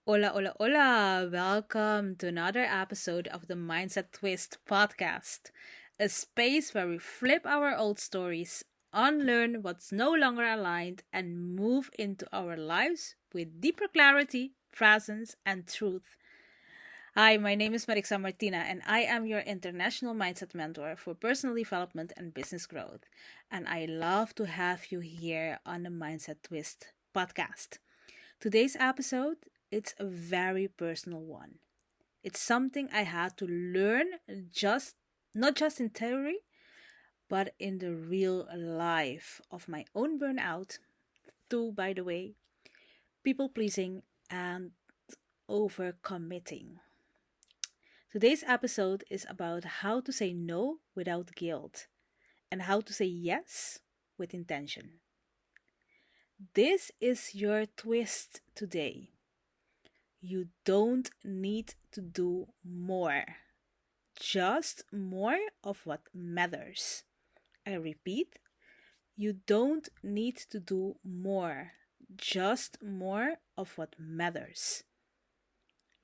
Hola, hola, hola! Welcome to another episode of the Mindset Twist podcast, a space where we flip our old stories, unlearn what's no longer aligned, and move into our lives with deeper clarity, presence, and truth. Hi, my name is Marixanne Martina, and I am your international mindset mentor for personal development and business growth. And I love to have you here on the Mindset Twist podcast. Today's episode, it's a very personal one. It's something I had to learn just not just in theory, but in the real life of my own burnout, too, by the way, people pleasing and overcommitting. Today's episode is about how to say no without guilt and how to say yes with intention. This is your twist today. You don't need to do more, just more of what matters. I repeat, you don't need to do more, just more of what matters.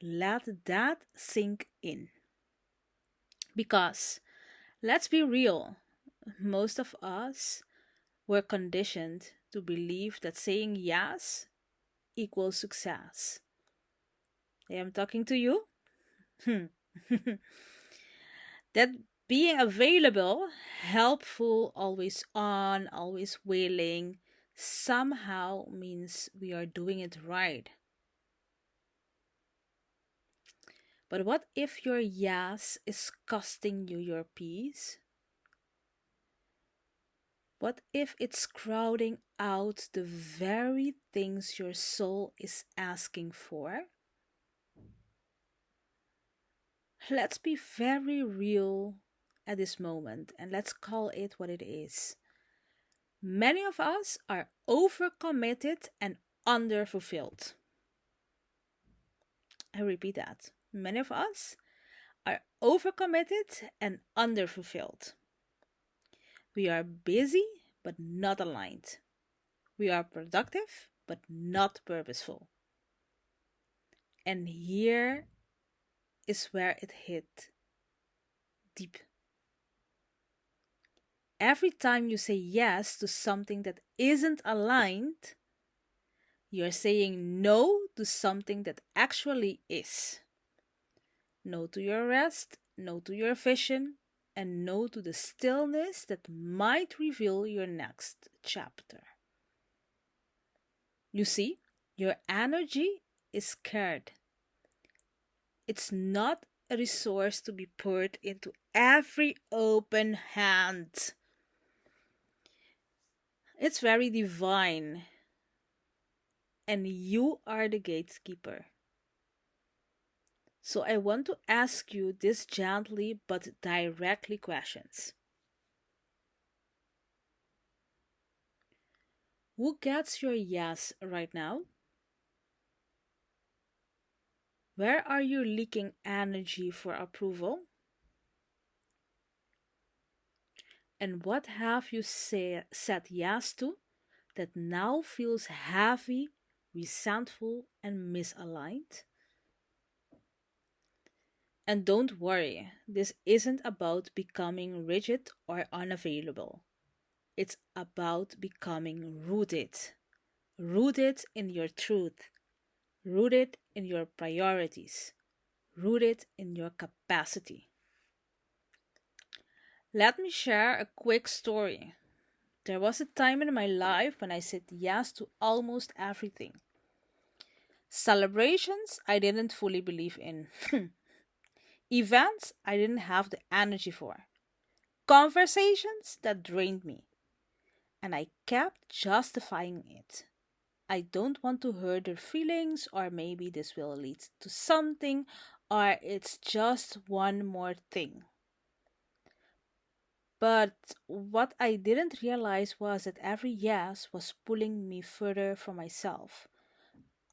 Let that sink in. Because, let's be real, most of us were conditioned to believe that saying yes equals success. I am talking to you. That being available, helpful, always on, always willing, somehow means we are doing it right. But what if your yes is costing you your peace? What if it's crowding out the very things your soul is asking for? Let's be very real at this moment and let's call it what it is. Many of us are overcommitted and underfulfilled. I repeat that. Many of us are overcommitted and underfulfilled. We are busy but not aligned. We are productive but not purposeful. And here is where it hit deep. Every time you say yes to something that isn't aligned, you're saying no to something that actually is. No to your rest, no to your vision, and no to the stillness that might reveal your next chapter. You see, your energy is scared. It's not a resource to be poured into every open hand. It's very divine, and you are the gatekeeper. So I want to ask you this gently but directly questions. Who gets your yes right now? Where are you leaking energy for approval? And what have you said yes to that now feels heavy, resentful, and misaligned? And don't worry, this isn't about becoming rigid or unavailable. It's about becoming rooted. Rooted in your truth, rooted in your priorities, rooted in your capacity. Let me share a quick story. There was a time in my life when I said yes to almost everything. Celebrations I didn't fully believe in. Events I didn't have the energy for. Conversations that drained me. And I kept justifying it. I don't want to hurt their feelings, or maybe this will lead to something, or it's just one more thing. But what I didn't realize was that every yes was pulling me further from myself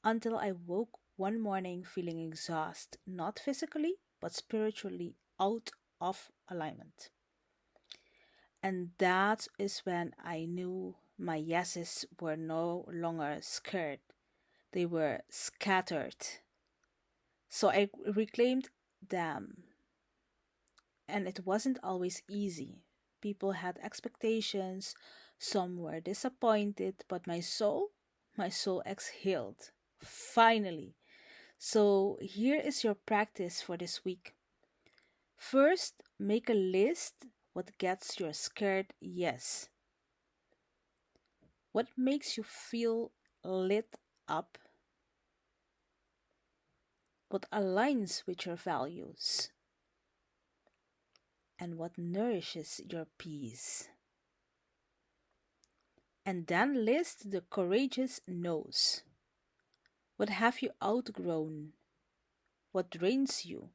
until I woke one morning feeling exhausted, not physically, but spiritually out of alignment. And that is when I knew my yeses were no longer scared, they were scattered. So I reclaimed them, and it wasn't always easy. People had expectations, some were disappointed, but my soul exhaled. Finally. So here is your practice for this week. First, make a list what gets your scared yes. What makes you feel lit up? What aligns with your values? And what nourishes your peace? And then list the courageous no's. What have you outgrown? What drains you?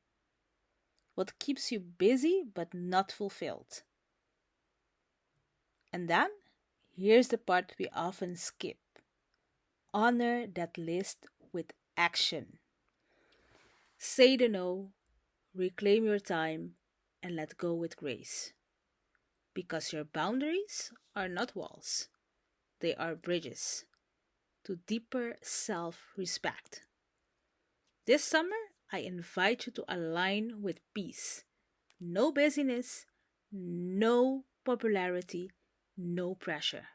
What keeps you busy but not fulfilled? And then, here's the part we often skip. Honor that list with action. Say the no, reclaim your time, and let go with grace. Because your boundaries are not walls, they are bridges to deeper self respect. This summer, I invite you to align with peace. No busyness, no popularity, no pressure.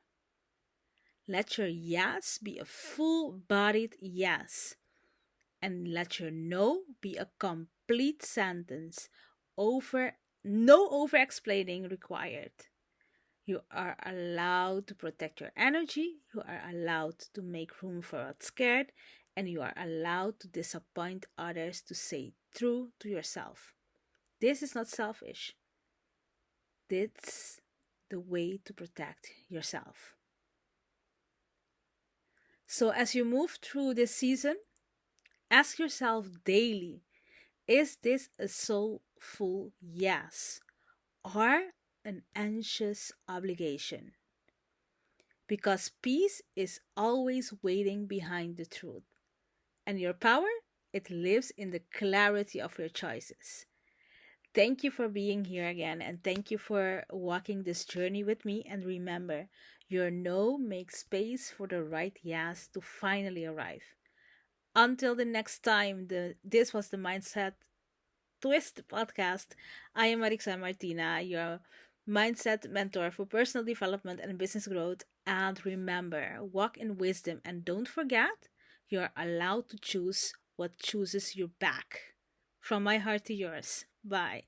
Let your yes be a full bodied yes, and let your no be a complete sentence. No over explaining required. You are allowed to protect your energy, you are allowed to make room for what's scared, and you are allowed to disappoint others to stay true to yourself. This is not selfish. This the way to protect yourself. So as you move through this season, ask yourself daily, is this a soulful yes or an anxious obligation? Because peace is always waiting behind the truth. And your power, it lives in the clarity of your choices. Thank you for being here again, and thank you for walking this journey with me. And remember, your no makes space for the right yes to finally arrive. Until the next time, this was the Mindset Twist podcast. I am Marixanne Martina, your mindset mentor for personal development and business growth. And remember, walk in wisdom and don't forget, you're allowed to choose what chooses you back. From my heart to yours. Bye.